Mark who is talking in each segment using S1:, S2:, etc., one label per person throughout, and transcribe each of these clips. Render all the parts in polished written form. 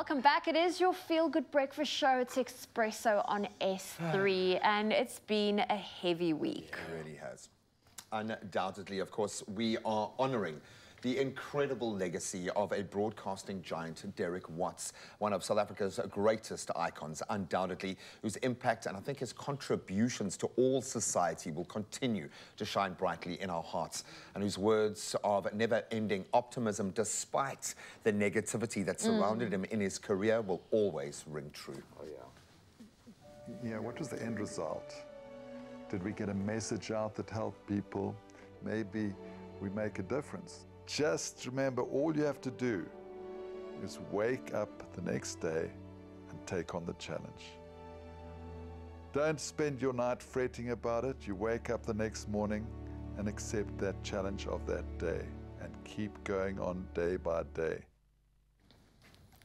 S1: Welcome back. It is your feel-good breakfast show. It's Expresso on S3, and it's been a heavy week.
S2: It really has. Undoubtedly, of course, we are honouring the incredible legacy of a broadcasting giant, Derek Watts, one of South Africa's greatest icons, undoubtedly, whose impact and I think his contributions to all society will continue to shine brightly in our hearts, and whose words of never-ending optimism, despite the negativity that surrounded him in his career, will always ring true.
S3: Oh, yeah.
S4: Yeah, what was the end result? Did we get a message out that helped people? Maybe we make a difference. Just remember, all you have to do is wake up the next day and take on the challenge. Don't spend your night fretting about it. You wake up the next morning and accept that challenge of that day and keep going on day by day.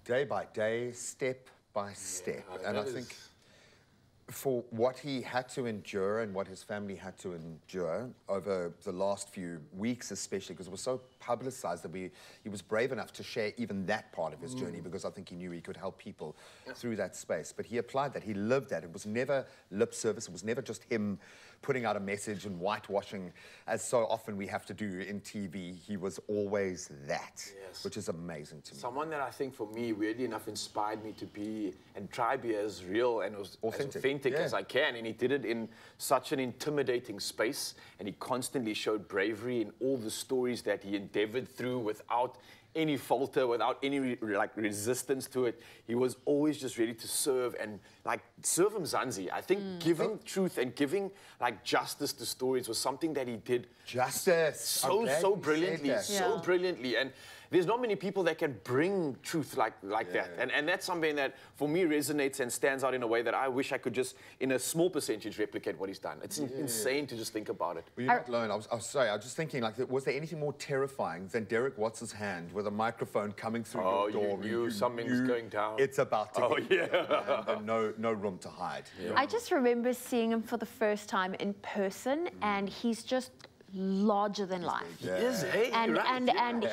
S2: Day by day, step by step.
S3: Yeah,
S2: and I think for what he had to endure and what his family had to endure over the last few weeks, especially because it was so publicized that he was brave enough to share even that part of his journey, because I think he knew he could help people through that space. But he applied that. He lived that. It was never lip service. It was never just him putting out a message and whitewashing, as so often we have to do in TV. He was always that, which is amazing to me.
S3: Someone that I think, for me, weirdly enough, inspired me to be and try to be as real and as authentic as I can. And he did it in such an intimidating space. And he constantly showed bravery in all the stories that he endeavored through without any falter, without any resistance to it. He was always just ready to serve and serve him Zanzi. I think giving truth and giving justice to stories was something that he did so brilliantly. And there's not many people that can bring truth like that. And that's something that, for me, resonates and stands out in a way that I wish I could just, in a small percentage, replicate what he's done. It's insane to just think about it.
S2: Well, you're not alone. I was sorry, I was just thinking, was there anything more terrifying than Derek Watts' hand with a microphone coming through your door?
S3: You knew something's going down.
S2: It's about to get and no room to hide.
S1: Yeah. I just remember seeing him for the first time in person, and he's just larger than life.
S3: He is, hey,
S1: and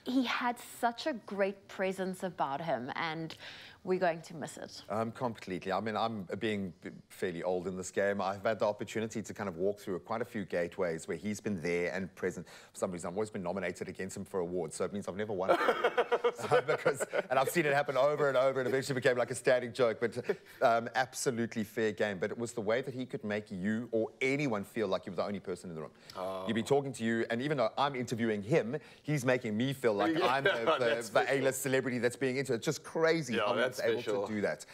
S1: he had such a great presence about him, and we're going to miss it.
S2: Completely. I mean, I'm being fairly old in this game. I've had the opportunity to kind of walk through quite a few gateways where he's been there and present. For some reason, I've always been nominated against him for awards, so it means I've never won. And I've seen it happen over and over, and eventually became like a standing joke. But absolutely fair game. But it was the way that he could make you or anyone feel like you were the only person in the room. You'd be talking to you, and even though I'm interviewing him, he's making me feel like I'm the A-list celebrity that's being interviewed. It's just crazy how he's able to do that.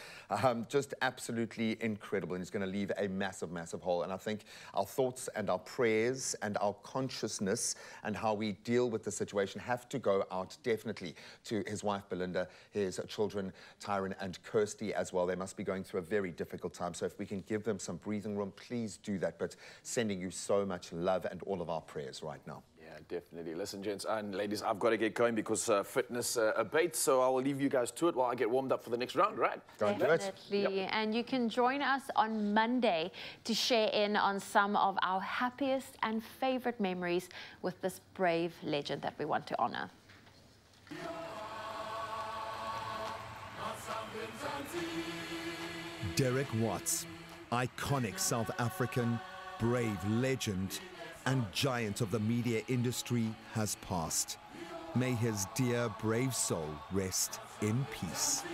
S2: Just absolutely incredible, and it's going to leave a massive, massive hole. And I think our thoughts and our prayers and our consciousness and how we deal with the situation have to go out definitely to his wife Belinda, his children Tyron and Kirsty as well. They must be going through a very difficult time, so if we can give them some breathing room, please do that. But sending you so much love and all of our prayers right now.
S3: Yeah, definitely. Listen, gents and ladies, I've got to get going because fitness abates, so I will leave you guys to it while I get warmed up for the next round, right?
S2: Go and do it.
S1: Definitely. Yep. And you can join us on Monday to share in on some of our happiest and favorite memories with this brave legend that we want to honor.
S5: Derek Watts, iconic South African, brave legend, and giant of the media industry, has passed. May his dear, brave soul rest in peace.